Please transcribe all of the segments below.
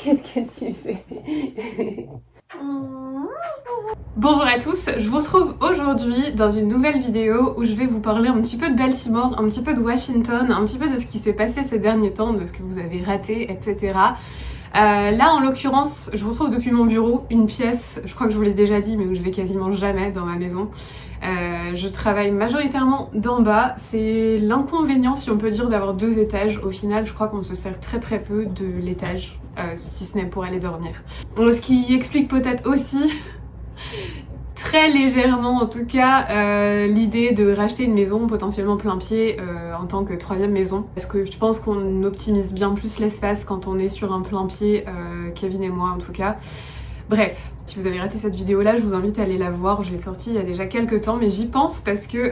Qu'est-ce que tu fais? Bonjour à tous, je vous retrouve aujourd'hui dans une nouvelle vidéo où je vais vous parler un petit peu de Baltimore, un petit peu de Washington, un petit peu de ce qui s'est passé ces derniers temps, de ce que vous avez raté, etc. Là en l'occurrence, je vous retrouve depuis mon bureau, une pièce, je crois que je vous l'ai déjà dit, mais où je vais quasiment jamais dans ma maison. Je travaille majoritairement d'en bas, c'est l'inconvénient si on peut dire d'avoir 2 étages. Au final je crois qu'on se sert très peu de l'étage, si ce n'est pour aller dormir. Ce qui explique peut-être aussi très légèrement en tout cas l'idée de racheter une maison potentiellement plein pied en tant que 3e maison, parce que je pense qu'on optimise bien plus l'espace quand on est sur un plein pied, Kevin et moi en tout cas. Bref, si vous avez raté cette vidéo là, je vous invite à aller la voir, je l'ai sortie il y a déjà quelques temps, mais j'y pense parce que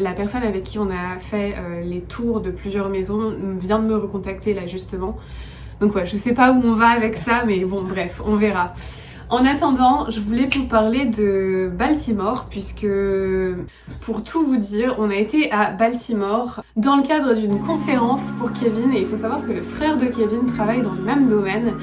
la personne avec qui on a fait les tours de plusieurs maisons vient de me recontacter là justement. Donc ouais, je sais pas où on va avec ça, mais bon bref, on verra. En attendant, je voulais vous parler de Baltimore, puisque pour tout vous dire, on a été à Baltimore dans le cadre d'une conférence pour Kevin, et il faut savoir que le frère de Kevin travaille dans le même domaine.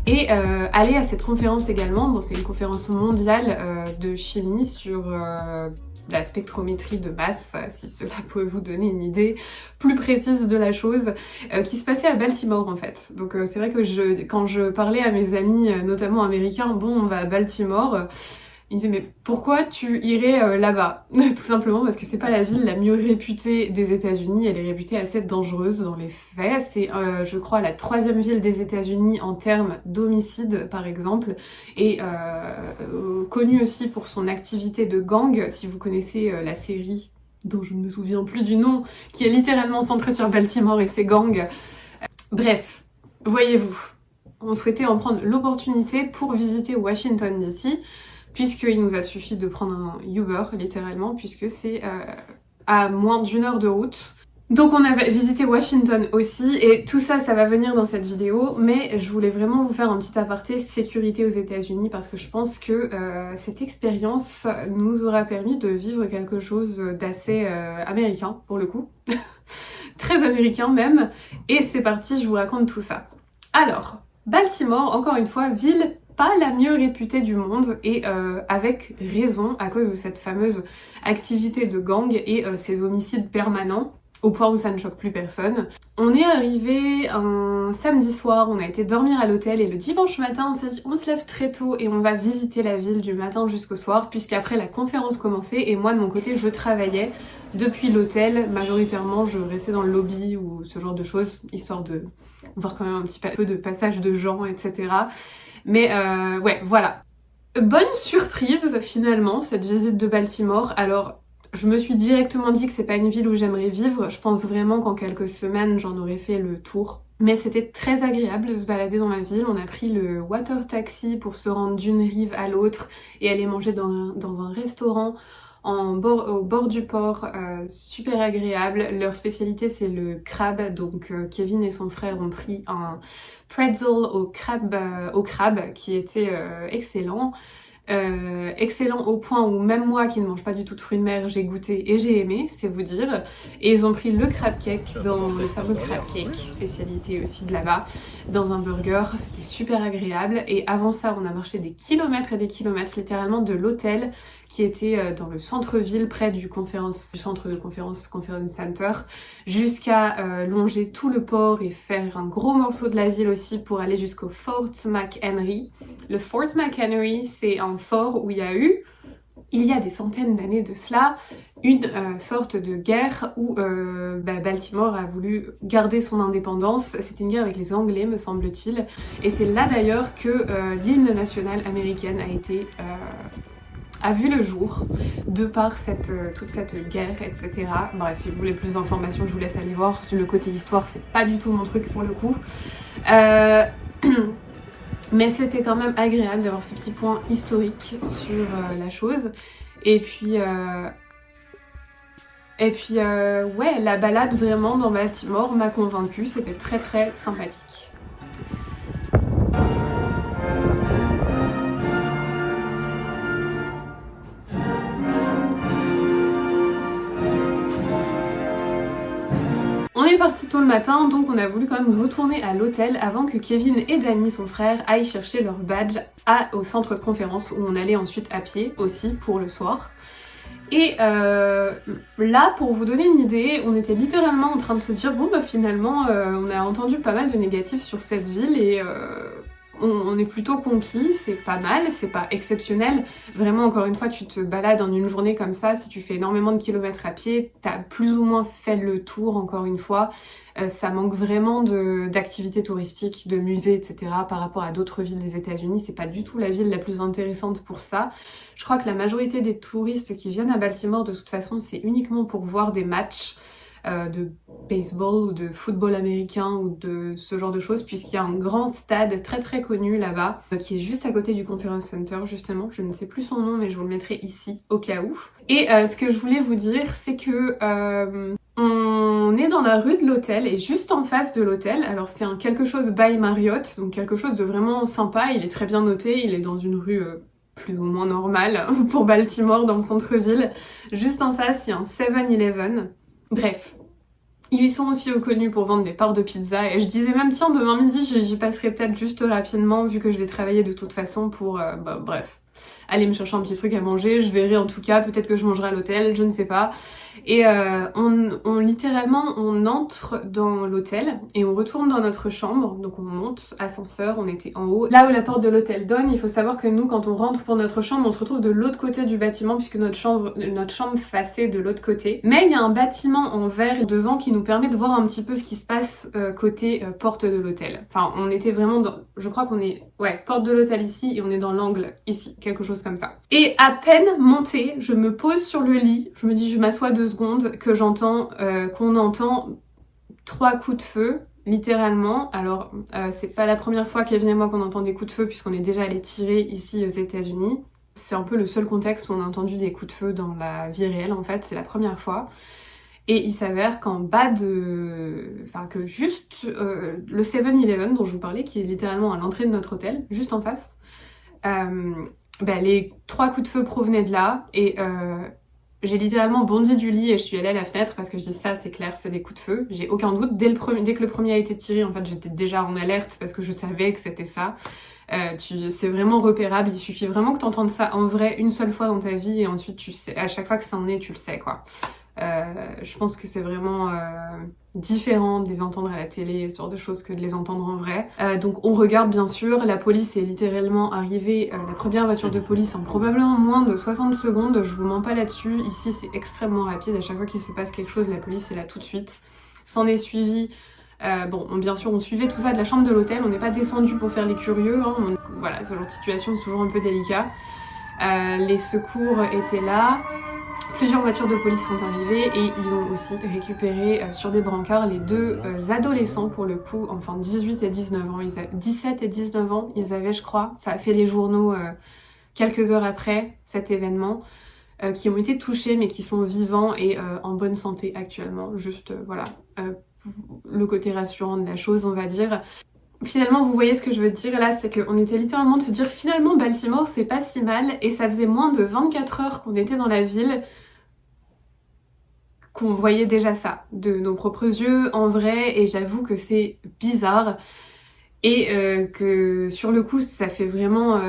Et aller à cette conférence également, bon, c'est une conférence mondiale de chimie sur la spectrométrie de masse, si cela peut vous donner une idée plus précise de la chose, qui se passait à Baltimore en fait. Donc c'est vrai que quand je parlais à mes amis, notamment américains, bon on va à Baltimore, ils disaient mais pourquoi tu irais là-bas? Tout simplement parce que c'est pas la ville la mieux réputée des États-Unis, elle est réputée assez dangereuse dans les faits. C'est je crois la 3e ville des États-Unis en termes d'homicide par exemple, et connue aussi pour son activité de gang. Si vous connaissez la série dont je ne me souviens plus du nom, qui est littéralement centrée sur Baltimore et ses gangs. Bref, voyez-vous, on souhaitait en prendre l'opportunité pour visiter Washington DC, puisqu'il nous a suffi de prendre un Uber, littéralement, puisque c'est à moins d'1 heure de route. Donc on a visité Washington aussi, et tout ça, ça va venir dans cette vidéo, mais je voulais vraiment vous faire un petit aparté sécurité aux États-Unis, parce que je pense que cette expérience nous aura permis de vivre quelque chose d'assez américain, pour le coup. Très américain même, et c'est parti, je vous raconte tout ça. Alors, Baltimore, encore une fois, ville pas la mieux réputée du monde, et avec raison, à cause de cette fameuse activité de gang et ces homicides permanents, au point où ça ne choque plus personne. On est arrivé un samedi soir, on a été dormir à l'hôtel, et le dimanche matin on s'est dit on se lève très tôt et on va visiter la ville du matin jusqu'au soir, puisqu'après la conférence commençait et moi de mon côté je travaillais depuis l'hôtel. Majoritairement je restais dans le lobby ou ce genre de choses, histoire de voir quand même un petit peu de passage de gens, etc. Mais ouais, voilà. Bonne surprise finalement cette visite de Baltimore. Alors je me suis directement dit que c'est pas une ville où j'aimerais vivre. Je pense vraiment qu'en quelques semaines j'en aurais fait le tour. Mais c'était très agréable de se balader dans la ville. On a pris le water taxi pour se rendre d'une rive à l'autre et aller manger dans un restaurant au bord du port, super agréable. Leur spécialité c'est le crabe, donc Kevin et son frère ont pris un pretzel au crabe qui était excellent. Excellent au point où même moi qui ne mange pas du tout de fruits de mer, j'ai goûté et j'ai aimé, c'est vous dire. Et ils ont pris le crab cake, dans le fameux crab cake, spécialité aussi de là-bas, dans un burger, c'était super agréable. Et avant ça, on a marché des kilomètres et des kilomètres, littéralement de l'hôtel qui était dans le centre-ville, près du centre de conférence, Conference Center, jusqu'à longer tout le port et faire un gros morceau de la ville aussi pour aller jusqu'au Fort McHenry. Le Fort McHenry, c'est un fort où il y a des centaines d'années de cela, une sorte de guerre où Baltimore a voulu garder son indépendance. C'était une guerre avec les Anglais, me semble-t-il. Et c'est là d'ailleurs que l'hymne national américaine a vu le jour, de par toute cette guerre, etc. Bref, si vous voulez plus d'informations, je vous laisse aller voir. Le côté histoire, c'est pas du tout mon truc pour le coup. Mais c'était quand même agréable d'avoir ce petit point historique sur la chose. Et puis ouais, la balade vraiment dans Baltimore m'a convaincue, c'était très très sympathique. On est parti tôt le matin, donc on a voulu quand même retourner à l'hôtel avant que Kevin et Danny, son frère, aillent chercher leur badge au centre de conférence où on allait ensuite à pied aussi pour le soir. Et là, pour vous donner une idée, on était littéralement en train de se dire bon bah finalement on a entendu pas mal de négatifs sur cette ville et on est plutôt conquis, c'est pas mal, c'est pas exceptionnel. Vraiment, encore une fois, tu te balades en une journée comme ça, si tu fais énormément de kilomètres à pied, t'as plus ou moins fait le tour, encore une fois. Ça manque vraiment d'activités touristiques, de musées, etc. par rapport à d'autres villes des États-Unis. C'est pas du tout la ville la plus intéressante pour ça. Je crois que la majorité des touristes qui viennent à Baltimore, de toute façon, c'est uniquement pour voir des matchs de baseball ou de football américain ou de ce genre de choses, puisqu'il y a un grand stade très très connu là-bas qui est juste à côté du Conference Center justement. Je ne sais plus son nom mais je vous le mettrai ici au cas où. Et ce que je voulais vous dire, c'est que on est dans la rue de l'hôtel et juste en face de l'hôtel, alors c'est un quelque chose by Marriott, donc quelque chose de vraiment sympa, il est très bien noté, il est dans une rue plus ou moins normale pour Baltimore dans le centre-ville. Juste en face, il y a un 7-Eleven. Bref, ils sont aussi connus pour vendre des parts de pizza et je disais même tiens demain midi j'y passerai peut-être juste rapidement vu que je vais travailler de toute façon pour bref, aller me chercher un petit truc à manger, je verrai en tout cas, peut-être que je mangerai à l'hôtel, je ne sais pas. Et on littéralement on entre dans l'hôtel et on retourne dans notre chambre, donc on monte, ascenseur, on était en haut. Là où la porte de l'hôtel donne, il faut savoir que nous quand on rentre pour notre chambre, on se retrouve de l'autre côté du bâtiment puisque notre chambre passait de l'autre côté. Mais il y a un bâtiment en verre devant qui nous permet de voir un petit peu ce qui se passe côté porte de l'hôtel. Enfin on était vraiment dans, je crois qu'on est, ouais, porte de l'hôtel ici et on est dans l'angle ici, quelque chose comme ça. Et à peine montée, je me pose sur le lit, je me dis je m'assois 2 secondes, que j'entends, qu'on entend 3 coups de feu, littéralement. Alors c'est pas la première fois Kevin et moi qu'on entend des coups de feu puisqu'on est déjà allé tirer ici aux États-Unis. C'est un peu le seul contexte où on a entendu des coups de feu dans la vie réelle en fait, c'est la première fois. Et il s'avère qu'en bas de... Enfin que juste le 7-Eleven dont je vous parlais, qui est littéralement à l'entrée de notre hôtel, juste en face, les 3 coups de feu provenaient de là et j'ai littéralement bondi du lit et je suis allée à la fenêtre parce que je dis ça c'est clair, c'est des coups de feu. J'ai aucun doute, dès que le premier a été tiré, en fait j'étais déjà en alerte parce que je savais que c'était ça. C'est vraiment repérable, il suffit vraiment que t'entendes ça en vrai une seule fois dans ta vie et ensuite tu sais, à chaque fois que ça en est, tu le sais quoi. Je pense que c'est vraiment différent de les entendre à la télé, ce genre de choses, que de les entendre en vrai. Donc on regarde bien sûr, la police est littéralement arrivée, la première voiture de police en probablement moins de 60 secondes, je vous mens pas là-dessus, ici c'est extrêmement rapide, à chaque fois qu'il se passe quelque chose, la police est là tout de suite. S'en est suivi, bien sûr on suivait tout ça de la chambre de l'hôtel, on n'est pas descendu pour faire les curieux, hein, voilà, ce genre de situation c'est toujours un peu délicat. Les secours étaient là. Plusieurs voitures de police sont arrivées et ils ont aussi récupéré sur des brancards les 2 adolescents pour le coup, enfin 18 et 19 ans, 17 et 19 ans ils avaient je crois, ça a fait les journaux quelques heures après cet événement, qui ont été touchés mais qui sont vivants et en bonne santé actuellement, juste voilà, le côté rassurant de la chose on va dire. Finalement, vous voyez ce que je veux dire là, c'est qu'on était littéralement de se dire finalement Baltimore c'est pas si mal et ça faisait moins de 24 heures qu'on était dans la ville qu'on voyait déjà ça de nos propres yeux en vrai et j'avoue que c'est bizarre et que sur le coup ça fait vraiment...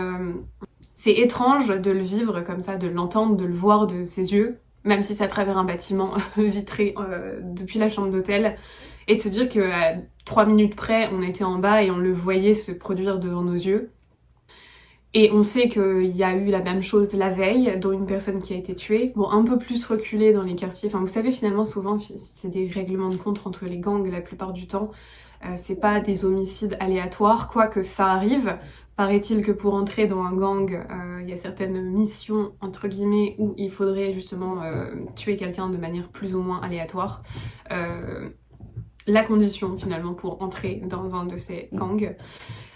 c'est étrange de le vivre comme ça, de l'entendre, de le voir de ses yeux, même si c'est à travers un bâtiment vitré depuis la chambre d'hôtel. Et de se dire qu'à 3 minutes près, on était en bas et on le voyait se produire devant nos yeux. Et on sait qu'il y a eu la même chose la veille, dont une personne qui a été tuée. Bon, un peu plus reculé dans les quartiers. Enfin, vous savez, finalement, souvent, c'est des règlements de compte entre les gangs la plupart du temps. C'est pas des homicides aléatoires, quoique ça arrive. Paraît-il que pour entrer dans un gang, il y a certaines missions, entre guillemets, où il faudrait justement tuer quelqu'un de manière plus ou moins aléatoire. La condition finalement pour entrer dans un de ces gangs.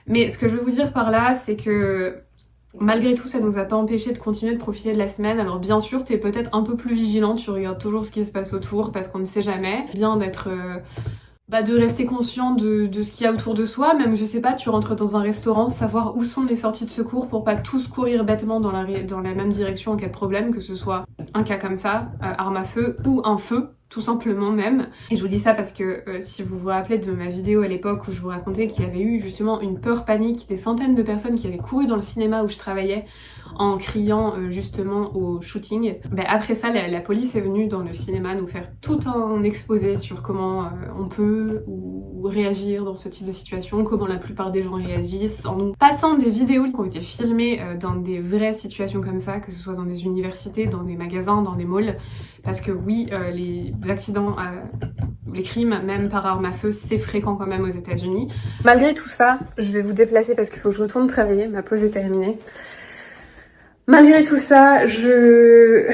Mais ce que je veux vous dire par là, c'est que malgré tout, ça nous a pas empêché de continuer de profiter de la semaine. Alors bien sûr, t'es peut-être un peu plus vigilant, tu regardes toujours ce qui se passe autour parce qu'on ne sait jamais. Bien d'être... de rester conscient de ce qu'il y a autour de soi. Même, je sais pas, tu rentres dans un restaurant, savoir où sont les sorties de secours pour pas tous courir bêtement dans la même direction en cas de problème, que ce soit un cas comme ça, arme à feu, ou un feu, tout simplement même. Et je vous dis ça parce que si vous vous rappelez de ma vidéo à l'époque où je vous racontais qu'il y avait eu justement une peur panique, des centaines de personnes qui avaient couru dans le cinéma où je travaillais en criant justement au shooting, après ça la police est venue dans le cinéma nous faire tout un exposé sur comment on peut ou réagir dans ce type de situation, comment la plupart des gens réagissent, en nous passant des vidéos qui ont été filmées dans des vraies situations comme ça, que ce soit dans des universités, dans des magasins, dans des malls, parce que oui, les accidents, les crimes, même par arme à feu, c'est fréquent quand même aux États-Unis. Malgré tout ça, je vais vous déplacer parce qu'il faut que je retourne travailler, ma pause est terminée. Malgré tout ça, je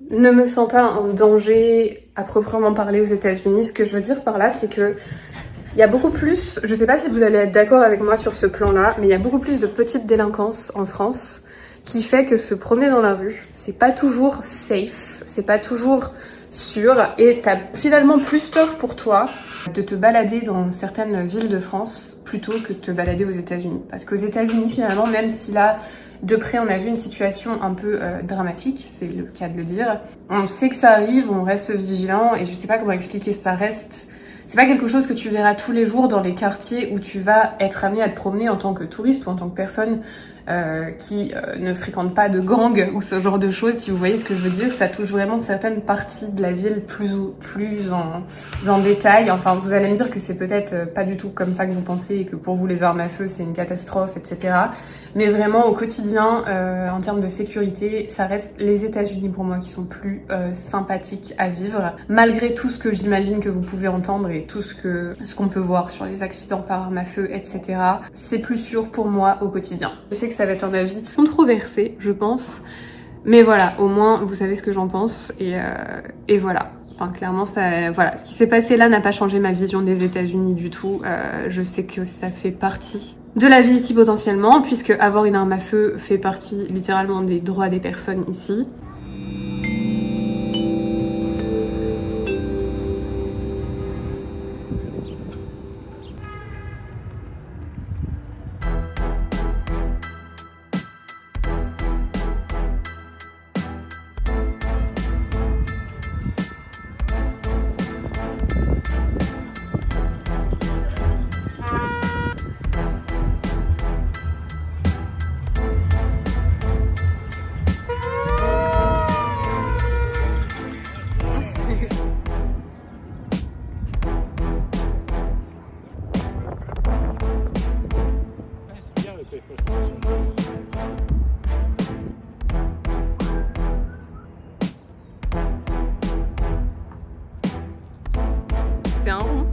ne me sens pas en danger à proprement parler aux États-Unis. Ce que je veux dire par là, c'est que il y a beaucoup plus, je sais pas si vous allez être d'accord avec moi sur ce plan-là, mais il y a beaucoup plus de petites délinquances en France qui fait que se promener dans la rue, c'est pas toujours safe, c'est pas toujours sûr, et t'as finalement plus peur pour toi de te balader dans certaines villes de France plutôt que de te balader aux États-Unis. Parce qu'aux États-Unis, finalement, même si là, de près, on a vu une situation un peu dramatique, c'est le cas de le dire. On sait que ça arrive, on reste vigilant, et je sais pas comment expliquer, ça reste... C'est pas quelque chose que tu verras tous les jours dans les quartiers où tu vas être amené à te promener en tant que touriste ou en tant que personne qui ne fréquente pas de gang ou ce genre de choses. Si vous voyez ce que je veux dire, ça touche vraiment certaines parties de la ville plus en détail. Enfin, vous allez me dire que c'est peut-être pas du tout comme ça que vous pensez et que pour vous les armes à feu c'est une catastrophe, etc. Mais vraiment au quotidien, en termes de sécurité, ça reste les États-Unis pour moi qui sont plus sympathiques à vivre. Malgré tout ce que j'imagine que vous pouvez entendre et tout ce qu'on peut voir sur les accidents par arme à feu, etc. C'est plus sûr pour moi au quotidien. Je sais que ça va être un avis controversé, je pense. Mais voilà, au moins vous savez ce que j'en pense et voilà. Enfin, clairement, voilà, ce qui s'est passé là n'a pas changé ma vision des États-Unis du tout. Je sais que ça fait partie de la vie ici potentiellement, puisque avoir une arme à feu fait partie littéralement des droits des personnes ici. C'est un rond.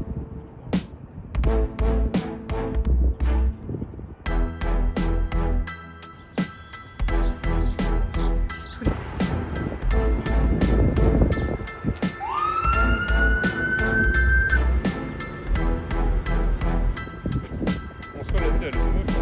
Bonsoir, la ville elle est moche.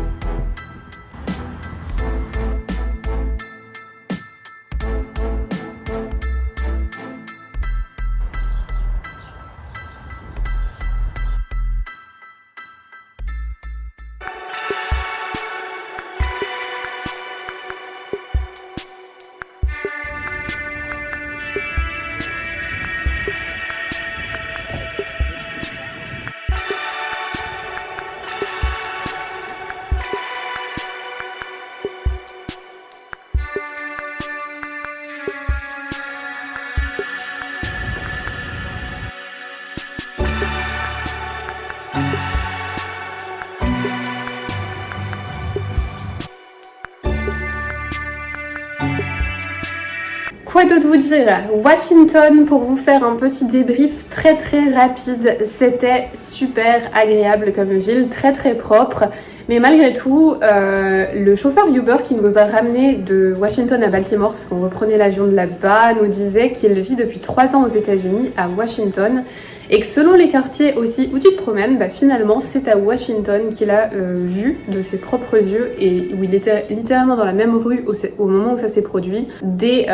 Quoi d'autre vous dire? Washington, pour vous faire un petit débrief très rapide, c'était super agréable comme ville, très propre. Mais malgré tout, le chauffeur Uber qui nous a ramenés de Washington à Baltimore, parce qu'on reprenait l'avion de là-bas, nous disait qu'il vit depuis 3 ans aux États-Unis, à Washington, et que selon les quartiers aussi où tu te promènes, bah finalement c'est à Washington qu'il a vu de ses propres yeux, et où il était littéralement dans la même rue au moment où ça s'est produit, des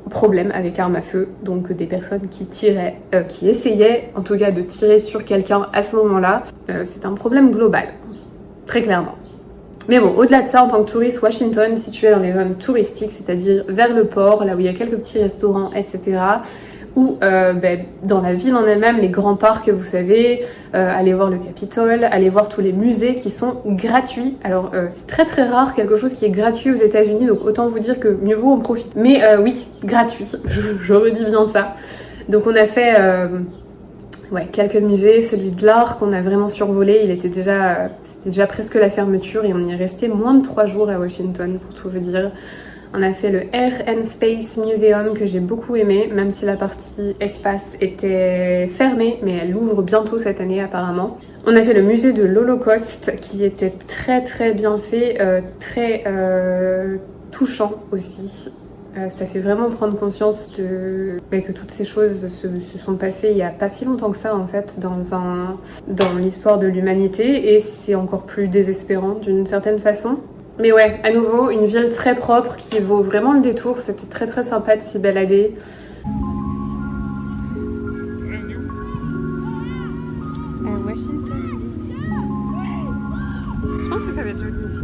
problèmes avec armes à feu, donc des personnes qui tiraient, qui essayaient en tout cas de tirer sur quelqu'un à ce moment-là. C'est un problème global. Très clairement. Mais bon, au-delà de ça, en tant que touriste, Washington, situé dans les zones touristiques, c'est-à-dire vers le port, là où il y a quelques petits restaurants, etc., ou dans la ville en elle-même, les grands parcs, vous savez, aller voir le Capitole, aller voir tous les musées qui sont gratuits. Alors, c'est très très rare quelque chose qui est gratuit aux États-Unis, donc autant vous dire que mieux vaut en profiter. Mais oui, gratuit, je redis bien ça. Donc on a fait... quelques musées, celui de l'art qu'on a vraiment survolé, c'était déjà presque la fermeture et on y est resté moins de 3 jours à Washington pour tout vous dire. On a fait le Air and Space Museum que j'ai beaucoup aimé, même si la partie espace était fermée, mais elle ouvre bientôt cette année apparemment. On a fait le musée de l'Holocauste qui était très très bien fait, très touchant aussi. Ça fait vraiment prendre conscience que toutes ces choses se sont passées il n'y a pas si longtemps que ça en fait dans l'histoire de l'humanité, et c'est encore plus désespérant d'une certaine façon. Mais ouais, à nouveau, une ville très propre qui vaut vraiment le détour, c'était très très sympa de s'y balader. À Washington DC. Je pense que ça va être joli ici.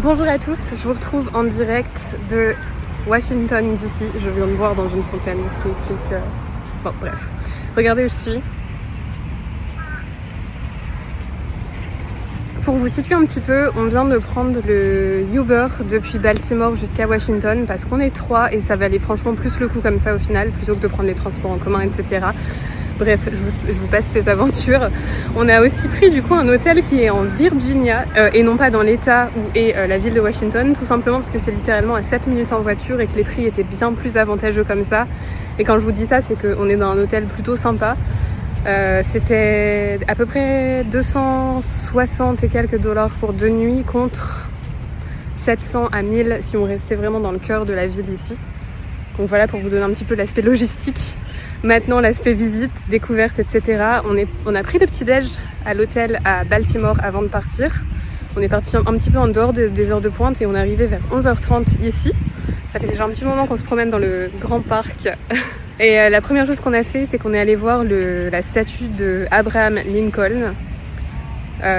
Bonjour à tous, je vous retrouve en direct de Washington DC. Je viens de boire dans une fontaine, ce qui explique... Bon, bref. Regardez où je suis. Pour vous situer un petit peu, on vient de prendre le Uber depuis Baltimore jusqu'à Washington parce qu'on est 3 et ça valait franchement plus le coup comme ça au final, plutôt que de prendre les transports en commun, etc. Bref, je vous passe cette aventure. On a aussi pris du coup un hôtel qui est en Virginia et non pas dans l'état où est la ville de Washington, tout simplement parce que c'est littéralement à 7 minutes en voiture et que les prix étaient bien plus avantageux comme ça. Et quand je vous dis ça, c'est qu'on est dans un hôtel plutôt sympa. C'était à peu près 260 et quelques dollars pour 2 nuits contre 700 à 1000 si on restait vraiment dans le cœur de la ville ici. Donc voilà pour vous donner un petit peu l'aspect logistique. Maintenant l'aspect visite, découverte, etc. On a pris le petit-déj à l'hôtel à Baltimore avant de partir. On est parti un petit peu en dehors des heures de pointe et on est arrivé vers 11h30 ici. Ça fait déjà un petit moment qu'on se promène dans le grand parc. Et la première chose qu'on a fait, c'est qu'on est allé voir la statue de Abraham Lincoln.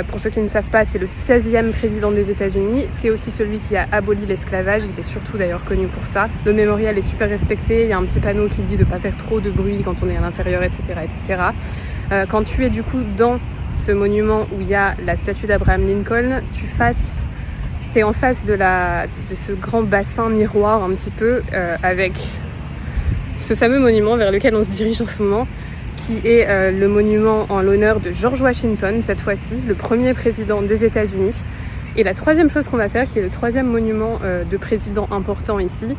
Pour ceux qui ne savent pas, c'est le 16e président des États-Unis. C'est aussi celui qui a aboli l'esclavage. Il est surtout d'ailleurs connu pour ça. Le mémorial est super respecté. Il y a un petit panneau qui dit de ne pas faire trop de bruit quand on est à l'intérieur, etc., etc. Quand tu es du coup dans ce monument où il y a la statue d'Abraham Lincoln, tu es en face de ce grand bassin miroir un petit peu avec ce fameux monument vers lequel on se dirige en ce moment, qui est le monument en l'honneur de George Washington, cette fois-ci, le premier président des États-Unis. Et la troisième chose qu'on va faire, qui est le troisième monument de président important ici,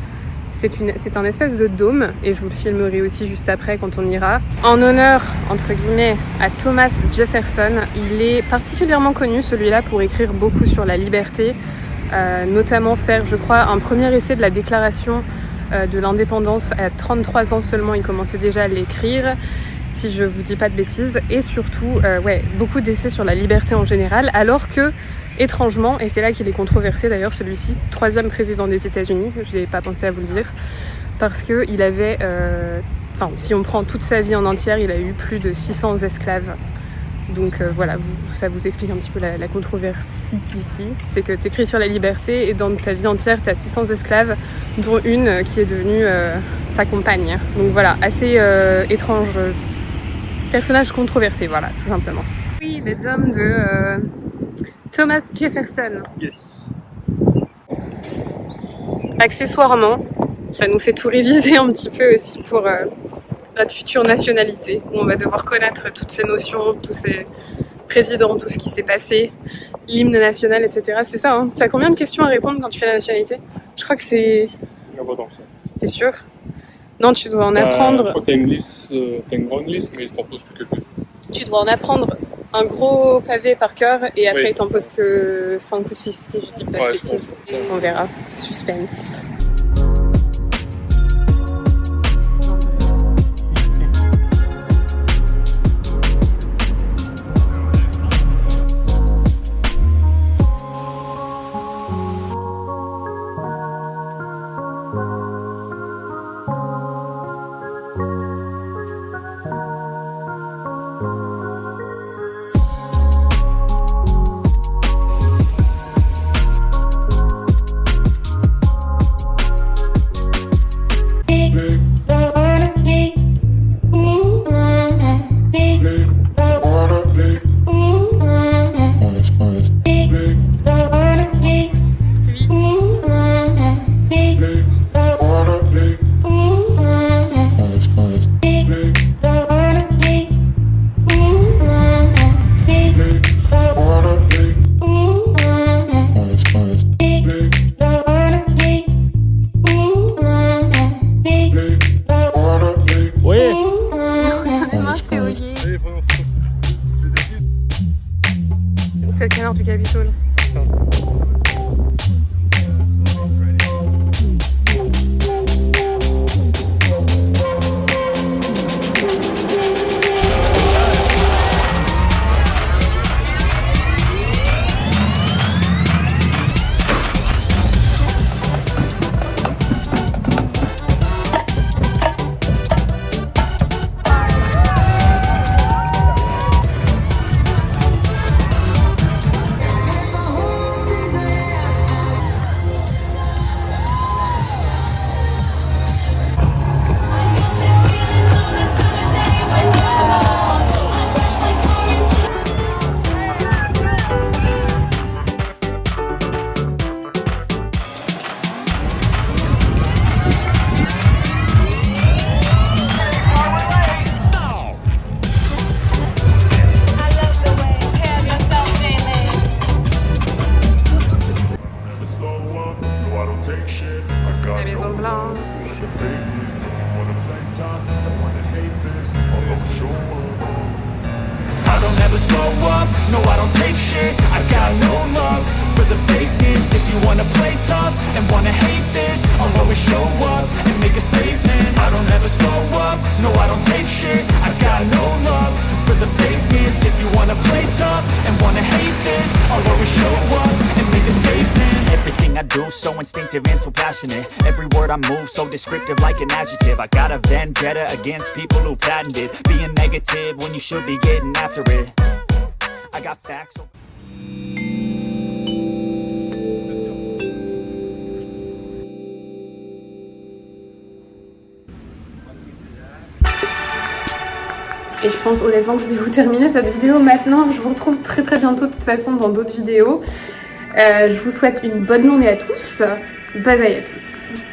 c'est un espèce de dôme, et je vous le filmerai aussi juste après quand on ira, en honneur, entre guillemets, à Thomas Jefferson. Il est particulièrement connu, celui-là, pour écrire beaucoup sur la liberté, notamment faire, je crois, un premier essai de la déclaration de l'indépendance à 33 ans seulement. Il commençait déjà à l'écrire. si je vous dis pas de bêtises, et surtout ouais, beaucoup d'essais sur la liberté en général, alors que étrangement, et c'est là qu'il est controversé d'ailleurs celui-ci, 3e président des États-Unis, je n'ai pas pensé à vous le dire, parce que il avait, enfin si on prend toute sa vie en entière, il a eu plus de 600 esclaves. Donc voilà, ça vous explique un petit peu la controversie ici. C'est que tu écris sur la liberté et dans ta vie entière, tu as 600 esclaves, dont une qui est devenue sa compagne. Donc voilà, assez étrange, personnage controversé, voilà, tout simplement. Oui, les hommes de Thomas Jefferson. Yes. Accessoirement, ça nous fait tout réviser un petit peu aussi pour notre future nationalité, où on va devoir connaître toutes ces notions, tous ces présidents, tout ce qui s'est passé, l'hymne national, etc. C'est ça, hein. T'as combien de questions à répondre quand tu fais la nationalité? Je crois que c'est... Il n'y a pas tant que ça. T'es sûr? Non, tu dois en apprendre... Je crois que t'as une liste, t'as une grande liste, mais il t'en pose que quelques-unes. Tu dois en apprendre un gros pavé par cœur, et après Oui. il t'en pose que 5 ou 6, si je dis pas de bêtises. On verra. Suspense. C'est le canard du Capitole. La Maison Blanche. I don't ever slow up, no I don't take shit. I got no love for the fakeness. If you wanna play tough and wanna hate this, I'll always show up and make a statement. I don't ever slow up, no I don't take shit. I got no love for the fakeness. If you wanna play tough and wanna hate this, I'll always show up and make a statement. Everything I do so instinctive and so passionate. Every word I move so descriptive like an adjective. I got a vendetta against people who patented being negative when you should be getting after it. I got facts. Et je pense honnêtement que je vais vous terminer cette vidéo maintenant. Je vous retrouve très bientôt de toute façon dans d'autres vidéos. Je vous souhaite une bonne journée à tous. Bye bye à tous.